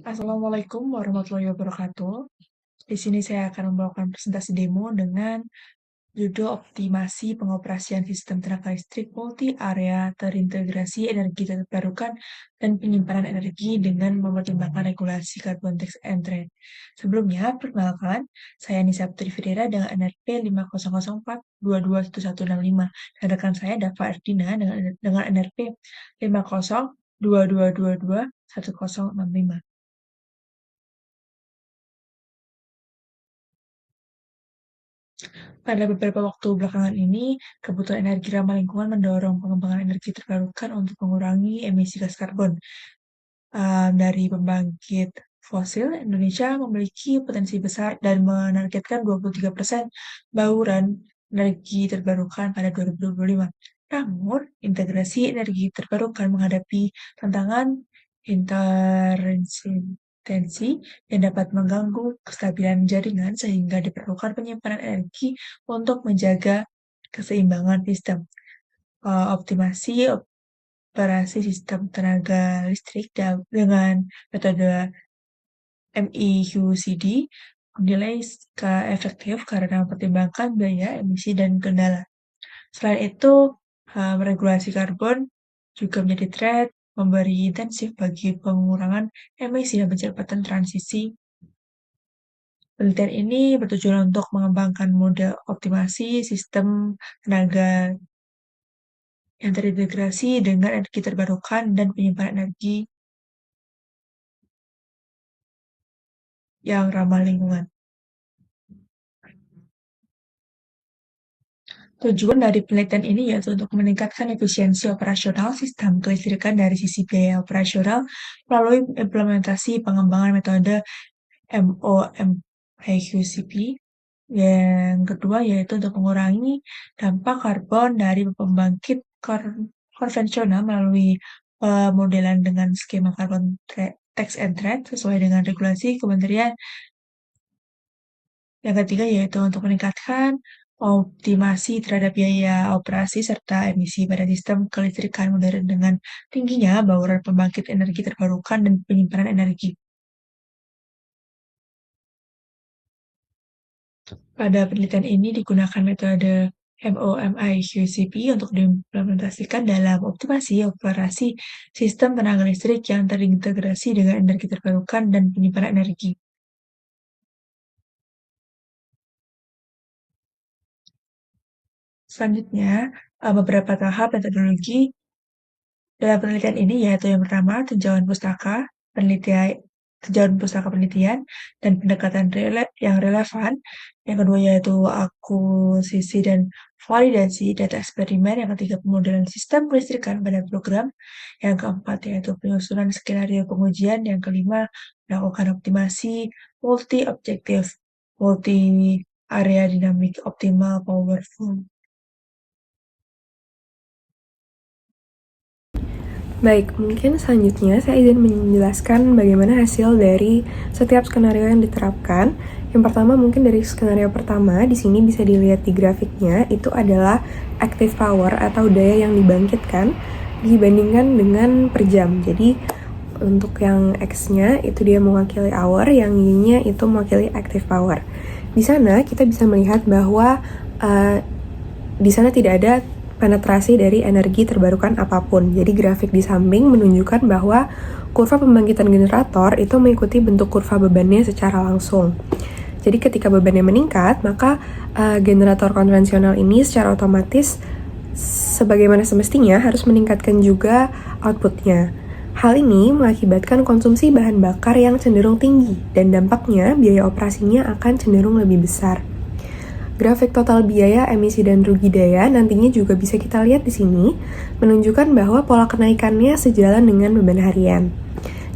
Assalamualaikum warahmatullahi wabarakatuh. Di sini saya akan membawakan presentasi demo dengan judul Optimasi Pengoperasian Sistem Tenaga Listrik Multi Area Terintegrasi Energi Terbarukan dan Penyimpanan Energi dengan mempertimbangkan regulasi Carbon Tax and Trade. Sebelumnya, perkenalkan, saya Nisa Putri Fidera dengan NRP 5004221165 dan rekan saya Dava Ardina dengan NRP 5022221065. Pada beberapa waktu belakangan ini, kebutuhan energi ramah lingkungan mendorong pengembangan energi terbarukan untuk mengurangi emisi gas karbon. Dari pembangkit fosil, Indonesia memiliki potensi besar dan menargetkan 23% bauran energi terbarukan pada 2025. Namun, integrasi energi terbarukan menghadapi tantangan intermittensi yang dapat mengganggu kestabilan jaringan sehingga diperlukan penyimpanan energi untuk menjaga keseimbangan sistem. Optimasi operasi sistem tenaga listrik dengan metode MEQCD dinilai efektif karena mempertimbangkan biaya, emisi, dan kendala. Selain itu, regulasi karbon juga menjadi threat memberi intensif bagi pengurangan emisi dan percepatan transisi. Penelitian ini bertujuan untuk mengembangkan mode optimasi sistem tenaga yang terintegrasi dengan energi terbarukan dan penyimpanan energi yang ramah lingkungan. Tujuan dari penelitian ini yaitu untuk meningkatkan efisiensi operasional sistem kelistrikan dari sisi biaya operasional melalui implementasi pengembangan metode MOMIQCP. Yang kedua yaitu untuk mengurangi dampak karbon dari pembangkit konvensional melalui pemodelan dengan skema carbon tax and trade sesuai dengan regulasi Kementerian. Yang ketiga yaitu untuk meningkatkan optimasi terhadap biaya operasi serta emisi pada sistem kelistrikan modern dengan tingginya bauran pembangkit energi terbarukan dan penyimpanan energi. Pada penelitian ini digunakan metode MOMIQCP untuk diimplementasikan dalam optimasi operasi sistem tenaga listrik yang terintegrasi dengan energi terbarukan dan penyimpanan energi. Selanjutnya, beberapa tahap metodologi dalam penelitian ini yaitu yang pertama, tinjauan pustaka penelitian dan pendekatan yang relevan. Yang kedua yaitu akuisisi dan validasi data eksperimen. Yang ketiga, pemodelan sistem kelistrikan pada program. Yang keempat yaitu penyusunan skenario pengujian. Yang kelima, melakukan optimasi multi-objektif, multi-area dinamik optimal powerful. Baik, mungkin selanjutnya saya izin menjelaskan bagaimana hasil dari setiap skenario yang diterapkan. Yang pertama mungkin dari skenario pertama, di sini bisa dilihat di grafiknya, itu adalah active power atau daya yang dibangkitkan dibandingkan dengan per jam. Jadi untuk yang X-nya itu dia mewakili hour, yang Y-nya itu mewakili active power. Di sana kita bisa melihat bahwa di sana tidak ada penetrasi dari energi terbarukan apapun. Jadi grafik di samping menunjukkan bahwa kurva pembangkitan generator itu mengikuti bentuk kurva bebannya secara langsung. Jadi ketika bebannya meningkat, maka generator konvensional ini secara otomatis sebagaimana semestinya harus meningkatkan juga outputnya. Hal ini mengakibatkan konsumsi bahan bakar yang cenderung tinggi dan dampaknya biaya operasinya akan cenderung lebih besar. Grafik total biaya, emisi, dan rugi daya nantinya juga bisa kita lihat di sini, menunjukkan bahwa pola kenaikannya sejalan dengan beban harian.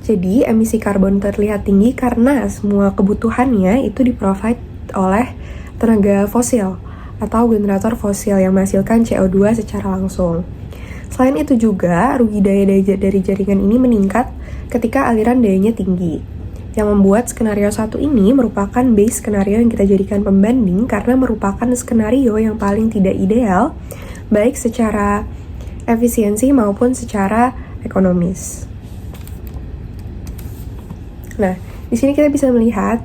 Jadi, emisi karbon terlihat tinggi karena semua kebutuhannya itu diprovide oleh tenaga fosil atau generator fosil yang menghasilkan CO2 secara langsung. Selain itu juga, rugi daya dari jaringan ini meningkat ketika aliran dayanya tinggi. Yang membuat skenario 1 ini merupakan base skenario yang kita jadikan pembanding karena merupakan skenario yang paling tidak ideal, baik secara efisiensi maupun secara ekonomis. Nah, di sini kita bisa melihat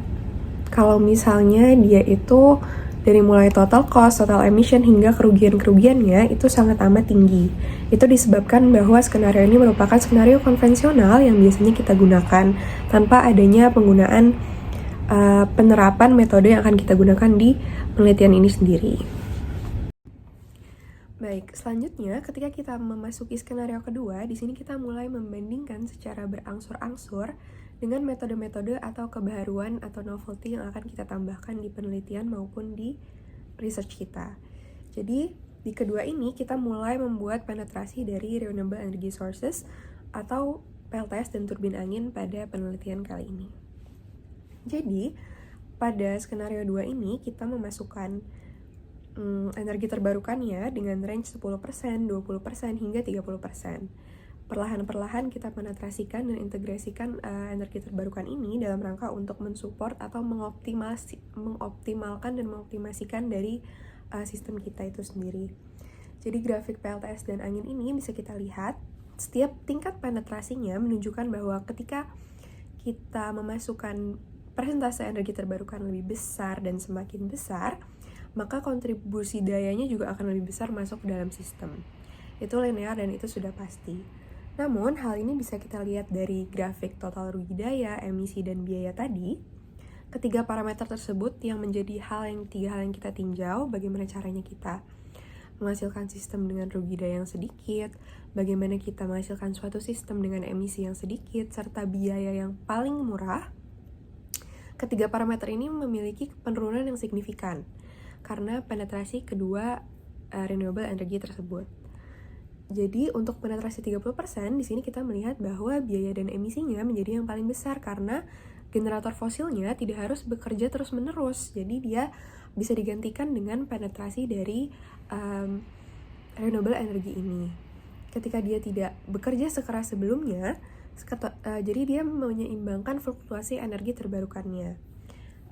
kalau misalnya dia itu dari mulai total cost, total emission hingga kerugian-kerugiannya itu sangat amat tinggi. Itu disebabkan bahwa skenario ini merupakan skenario konvensional yang biasanya kita gunakan tanpa adanya penggunaan penerapan metode yang akan kita gunakan di penelitian ini sendiri. Baik, selanjutnya ketika kita memasuki skenario kedua, di sini kita mulai membandingkan secara berangsur-angsur dengan metode-metode atau kebaruan atau novelty yang akan kita tambahkan di penelitian maupun di research kita. Jadi, di kedua ini kita mulai membuat penetrasi dari renewable energy sources atau PLTS dan turbin angin pada penelitian kali ini. Jadi, pada skenario 2 ini kita memasukkan energi terbarukannya dengan range 10%, 20%, hingga 30%. Perlahan-perlahan kita penetrasikan dan integrasikan energi terbarukan ini dalam rangka untuk mensupport atau mengoptimalkan dan mengoptimasikan dari sistem kita itu sendiri. Jadi grafik PLTS dan angin ini bisa kita lihat setiap tingkat penetrasinya menunjukkan bahwa ketika kita memasukkan persentase energi terbarukan lebih besar dan semakin besar, maka kontribusi dayanya juga akan lebih besar masuk ke dalam sistem. Itu linear dan itu sudah pasti. Namun, hal ini bisa kita lihat dari grafik total rugi daya, emisi, dan biaya tadi. Ketiga parameter tersebut yang menjadi tiga hal yang kita tinjau, bagaimana caranya kita menghasilkan sistem dengan rugi daya yang sedikit, bagaimana kita menghasilkan suatu sistem dengan emisi yang sedikit, serta biaya yang paling murah. Ketiga parameter ini memiliki penurunan yang signifikan karena penetrasi kedua renewable energy tersebut. Jadi untuk penetrasi 30%, di sini kita melihat bahwa biaya dan emisinya menjadi yang paling besar karena generator fosilnya tidak harus bekerja terus-menerus. Jadi dia bisa digantikan dengan penetrasi dari renewable energy ini. Ketika dia tidak bekerja sekeras sebelumnya, jadi dia menyeimbangkan fluktuasi energi terbarukannya.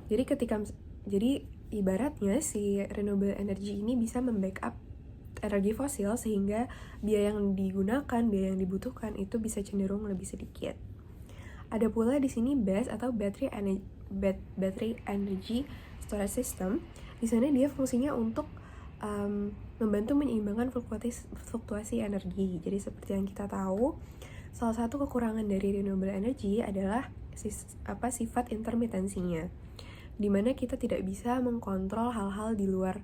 Jadi ibaratnya si renewable energy ini bisa membackup energi fosil sehingga biaya yang digunakan, biaya yang dibutuhkan itu bisa cenderung lebih sedikit. Ada pula di sini BESS atau Battery Energy Storage System. Di sana dia fungsinya untuk membantu menyeimbangkan fluktuasi energi. Jadi seperti yang kita tahu, salah satu kekurangan dari renewable energy adalah sifat intermitensinya, di mana kita tidak bisa mengkontrol hal-hal di luar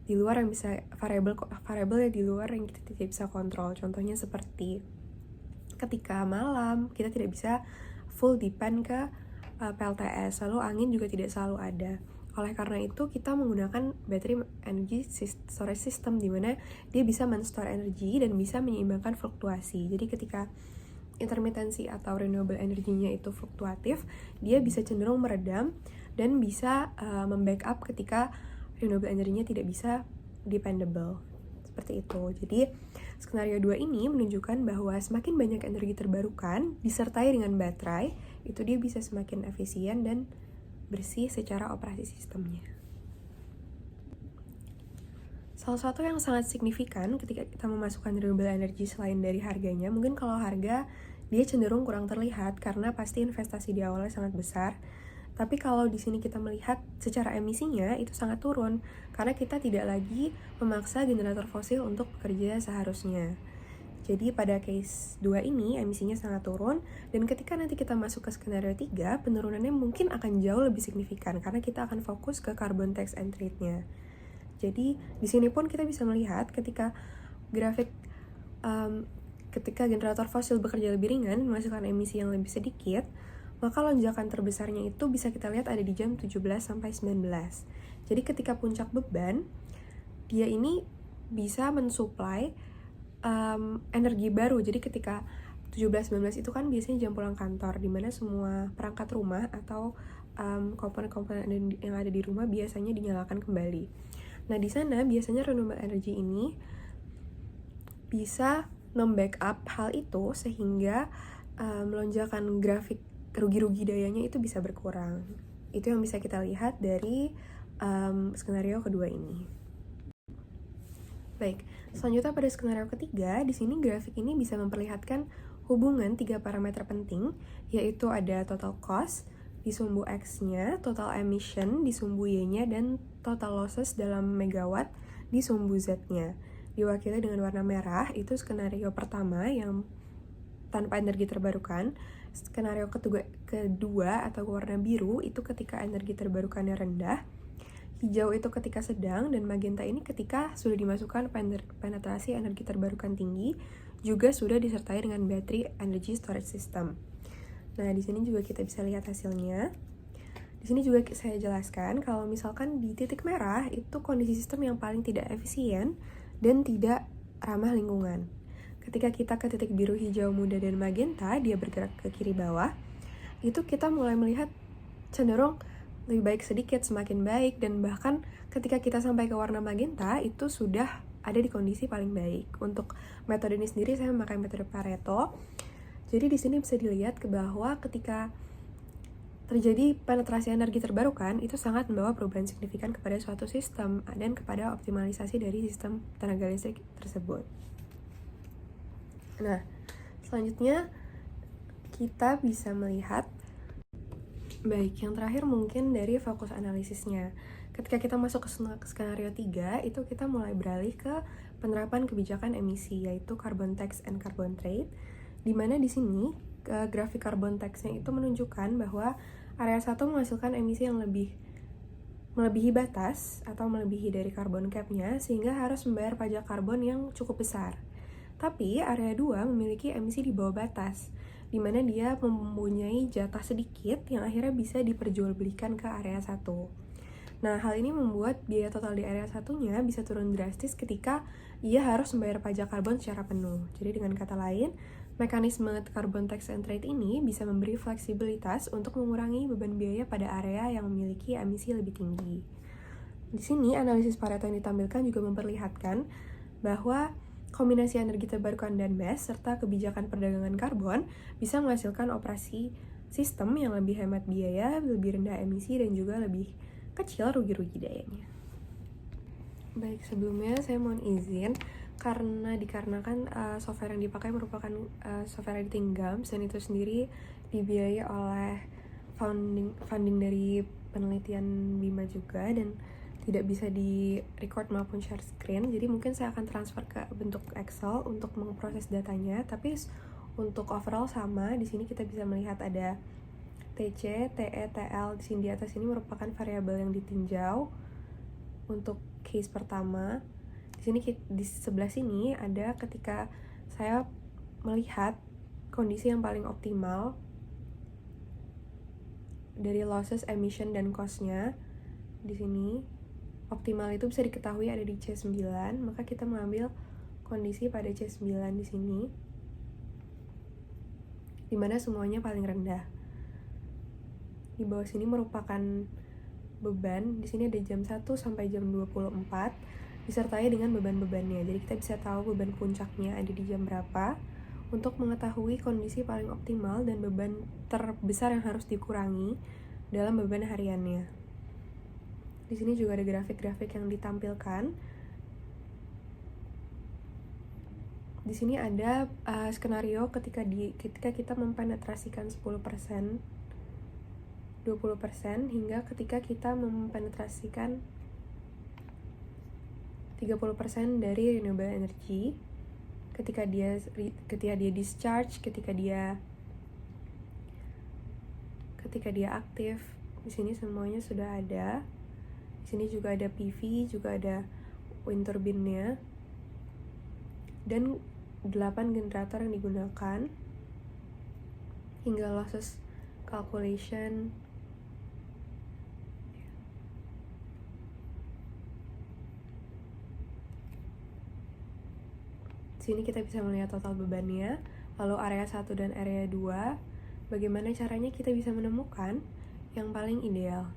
yang bisa variabel ya di luar yang kita tidak bisa kontrol. Contohnya seperti ketika malam kita tidak bisa full depend ke PLTS, lalu angin juga tidak selalu ada. Oleh karena itu kita menggunakan battery energy storage system di mana dia bisa men-store energi dan bisa menyeimbangkan fluktuasi. Jadi ketika intermitensi atau renewable energinya itu fluktuatif, dia bisa cenderung meredam dan bisa membackup ketika renewable energinya tidak bisa dependable. Seperti itu. Jadi, skenario 2 ini menunjukkan bahwa semakin banyak energi terbarukan disertai dengan baterai, itu dia bisa semakin efisien dan bersih secara operasi sistemnya. Salah satu yang sangat signifikan ketika kita memasukkan renewable energy selain dari harganya, mungkin kalau harga dia cenderung kurang terlihat karena pasti investasi di awalnya sangat besar. Tapi kalau di sini kita melihat secara emisinya itu sangat turun karena kita tidak lagi memaksa generator fosil untuk bekerja seharusnya. Jadi pada case 2 ini emisinya sangat turun dan ketika nanti kita masuk ke skenario 3, penurunannya mungkin akan jauh lebih signifikan karena kita akan fokus ke carbon tax and trade-nya. Jadi di sini pun kita bisa melihat ketika grafik ketika generator fosil bekerja lebih ringan menghasilkan emisi yang lebih sedikit, maka lonjakan terbesarnya itu bisa kita lihat ada di jam 17-19. Jadi ketika puncak beban, dia ini bisa mensuplai energi baru. Jadi ketika 17-19 itu kan biasanya jam pulang kantor, di mana semua perangkat rumah atau komponen-komponen yang ada di rumah biasanya dinyalakan kembali. Nah di sana biasanya renewable energy ini bisa membackup hal itu sehingga melonjakan grafik rugi-rugi dayanya itu bisa berkurang. Itu yang bisa kita lihat dari skenario kedua ini. Baik, selanjutnya pada skenario ketiga, di sini grafik ini bisa memperlihatkan hubungan 3 parameter penting, yaitu ada total cost di sumbu X-nya, total emission di sumbu Y-nya, dan total losses dalam megawatt di sumbu Z-nya. Diwakili dengan warna merah, itu skenario pertama yang tanpa energi terbarukan. Skenario kedua atau warna biru itu ketika energi terbarukannya rendah, hijau itu ketika sedang, dan magenta ini ketika sudah dimasukkan penetrasi energi terbarukan tinggi, juga sudah disertai dengan battery energy storage system. Nah, di sini juga kita bisa lihat hasilnya. Di sini juga saya jelaskan kalau misalkan di titik merah itu kondisi sistem yang paling tidak efisien dan tidak ramah lingkungan. Ketika kita ke titik biru, hijau, muda, dan magenta, dia bergerak ke kiri bawah, itu kita mulai melihat cenderung lebih baik sedikit, semakin baik, dan bahkan ketika kita sampai ke warna magenta, itu sudah ada di kondisi paling baik. Untuk metode ini sendiri, saya memakai metode Pareto. Jadi di sini bisa dilihat bahwa ketika terjadi penetrasi energi terbarukan, itu sangat membawa perubahan signifikan kepada suatu sistem dan kepada optimalisasi dari sistem tenaga listrik tersebut. Nah, selanjutnya kita bisa melihat baik, yang terakhir mungkin dari fokus analisisnya. Ketika kita masuk ke skenario 3, itu kita mulai beralih ke penerapan kebijakan emisi, yaitu carbon tax and carbon trade, di mana di sini grafik carbon tax-nya itu menunjukkan bahwa area 1 menghasilkan emisi yang melebihi batas atau melebihi dari carbon cap-nya, sehingga harus membayar pajak karbon yang cukup besar. Tapi area 2 memiliki emisi di bawah batas, di mana dia mempunyai jatah sedikit yang akhirnya bisa diperjualbelikan ke area 1. Nah, hal ini membuat biaya total di area satunya bisa turun drastis ketika ia harus membayar pajak karbon secara penuh. Jadi dengan kata lain, mekanisme carbon tax and trade ini bisa memberi fleksibilitas untuk mengurangi beban biaya pada area yang memiliki emisi lebih tinggi. Di sini, analisis Pareto yang ditampilkan juga memperlihatkan bahwa kombinasi energi terbarukan dan BESS serta kebijakan perdagangan karbon bisa menghasilkan operasi sistem yang lebih hemat biaya, lebih rendah emisi, dan juga lebih kecil rugi-rugi dayanya. Baik, sebelumnya saya mohon izin dikarenakan software yang dipakai merupakan software editing GAMS, dan itu sendiri dibiayai oleh funding dari penelitian BIMA juga, dan tidak bisa di record maupun share screen. Jadi mungkin saya akan transfer ke bentuk Excel untuk memproses datanya, tapi untuk overall sama. Di sini kita bisa melihat ada TC, TE, TL. Di sini di atas ini merupakan variabel yang ditinjau untuk case pertama. Di sini di sebelah sini ada ketika saya melihat kondisi yang paling optimal dari losses, emission, dan cost-nya. Di sini optimal itu bisa diketahui ada di C9, maka kita mengambil kondisi pada C9 di sini, dimana semuanya paling rendah. Di bawah sini merupakan beban, di sini ada jam 1 sampai jam 24, disertai dengan beban-bebannya. Jadi kita bisa tahu beban puncaknya ada di jam berapa, untuk mengetahui kondisi paling optimal dan beban terbesar yang harus dikurangi dalam beban hariannya. Di sini juga ada grafik-grafik yang ditampilkan. Di sini ada skenario ketika kita mempenetrasikan 10%, 20%, hingga ketika kita mempenetrasikan 30% dari renewable energy. Ketika dia discharge, ketika dia aktif. Di sini semuanya sudah ada. Di sini juga ada PV, juga ada wind turbine-nya, dan 8 generator yang digunakan, hingga losses calculation. Di sini kita bisa melihat total bebannya, lalu area 1 dan area 2, bagaimana caranya kita bisa menemukan yang paling ideal.